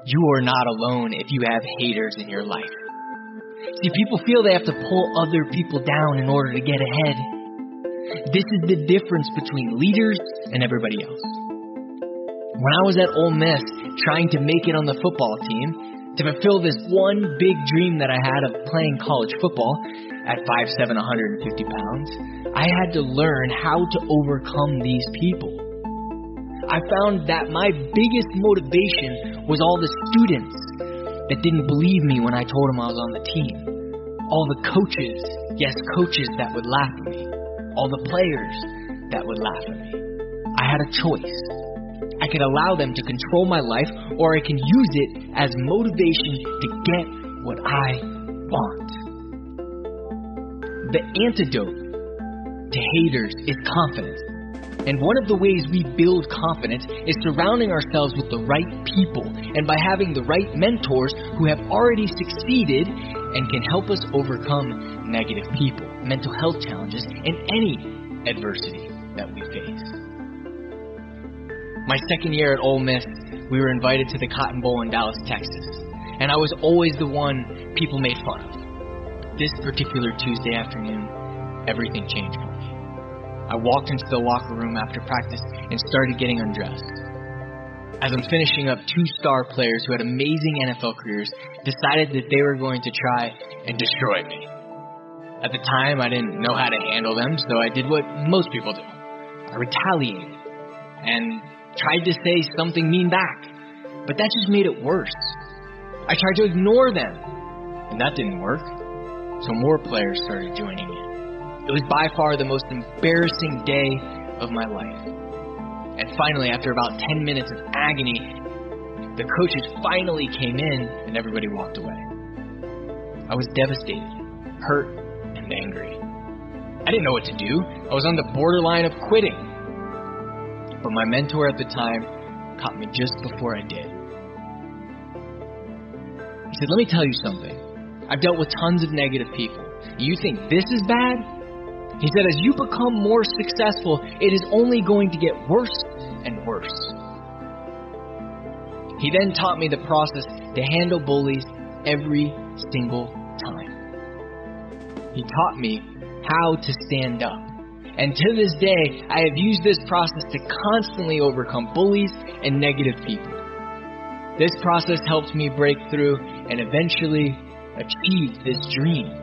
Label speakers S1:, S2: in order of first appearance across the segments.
S1: You are not alone if you have haters in your life. See, people feel they have to pull other people down in order to get ahead. This is the difference between leaders and everybody else. When I was at Ole Miss trying to make it on the football team, to fulfill this one big dream that I had of playing college football at 5'7", 150 pounds, I had to learn how to overcome these people. I found that my biggest motivation was all the students that didn't believe me when I told them I was on the team. All the coaches, yes, coaches that would laugh at me. All the players that would laugh at me. I had a choice. I could allow them to control my life, or I can use it as motivation to get what I want. The antidote to haters is confidence. And one of the ways we build confidence is surrounding ourselves with the right people and by having the right mentors who have already succeeded and can help us overcome negative people, mental health challenges, and any adversity that we face. My second year at Ole Miss, we were invited to the Cotton Bowl in Dallas, Texas, and I was always the one people made fun of. This particular Tuesday afternoon, everything changed for me. I walked into the locker room after practice and started getting undressed. As I'm finishing up, 2 star players who had amazing NFL careers decided that they were going to try and destroy me. At the time, I didn't know how to handle them, so I did what most people do. I retaliated and tried to say something mean back, but that just made it worse. I tried to ignore them, and that didn't work, so more players started joining in. It was by far the most embarrassing day of my life. And finally, after about 10 minutes of agony, the coaches finally came in and everybody walked away. I was devastated, hurt, and angry. I didn't know what to do. I was on the borderline of quitting. But my mentor at the time caught me just before I did. He said, "Let me tell you something. I've dealt with tons of negative people. You think this is bad?" He said, as you become more successful, it is only going to get worse and worse. He then taught me the process to handle bullies every single time. He taught me how to stand up. And to this day, I have used this process to constantly overcome bullies and negative people. This process helped me break through and eventually achieve this dream.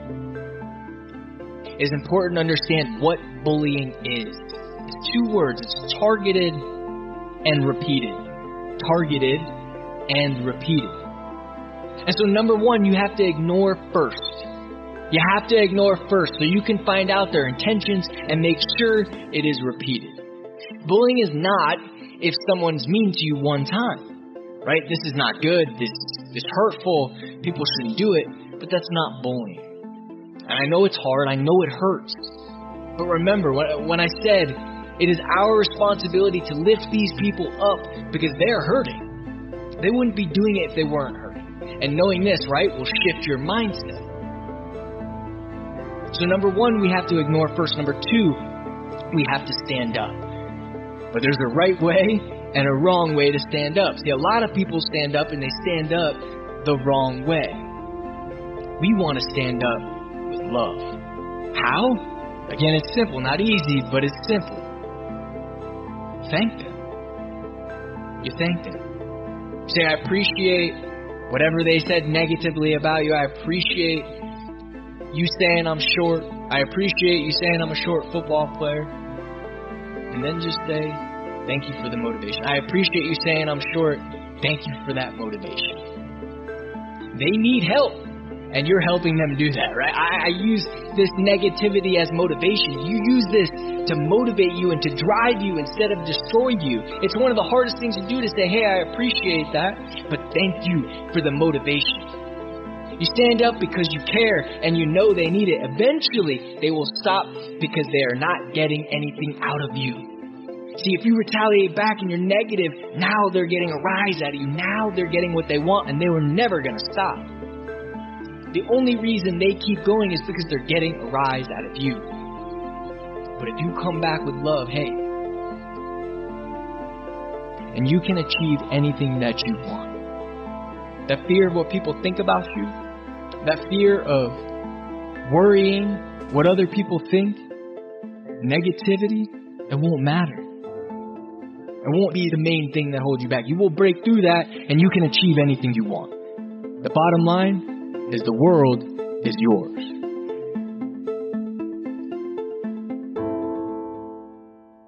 S1: It is important to understand what bullying is. It's 2 words. It's targeted and repeated. Targeted and repeated. And so number 1, you have to ignore first. You have to ignore first so you can find out their intentions and make sure it is repeated. Bullying is not if someone's mean to you one time, right? This is not good. This is hurtful. People shouldn't do it. But that's not bullying. And I know it's hard, I know it hurts. But remember, when I said it is our responsibility to lift these people up because they're hurting. They wouldn't be doing it if they weren't hurting. And knowing this, right, will shift your mindset. So number 1, we have to ignore first. Number 2, we have to stand up. But there's a right way and a wrong way to stand up. See, a lot of people stand up and they stand up the wrong way. We want to stand up with love. How? Again, it's simple. Not easy, but it's simple. Thank them. You thank them. You say, I appreciate whatever they said negatively about you. I appreciate you saying I'm short. I appreciate you saying I'm a short football player. And then just say, thank you for the motivation. I appreciate you saying I'm short. Thank you for that motivation. They need help. And you're helping them do that, right? I use this negativity as motivation. You use this to motivate you and to drive you instead of destroy you. It's one of the hardest things to do to say, hey, I appreciate that, but thank you for the motivation. You stand up because you care and you know they need it. Eventually, they will stop because they are not getting anything out of you. See, if you retaliate back and you're negative, now they're getting a rise out of you. Now they're getting what they want and they were never going to stop. The only reason they keep going is because they're getting a rise out of you. But if you come back with love, hey, and you can achieve anything that you want. that fear of what people think about you, that fear of worrying what other people think, negativity, it won't matter. It won't be the main thing that holds you back. You will break through that and you can achieve anything you want. The bottom line is the world is yours.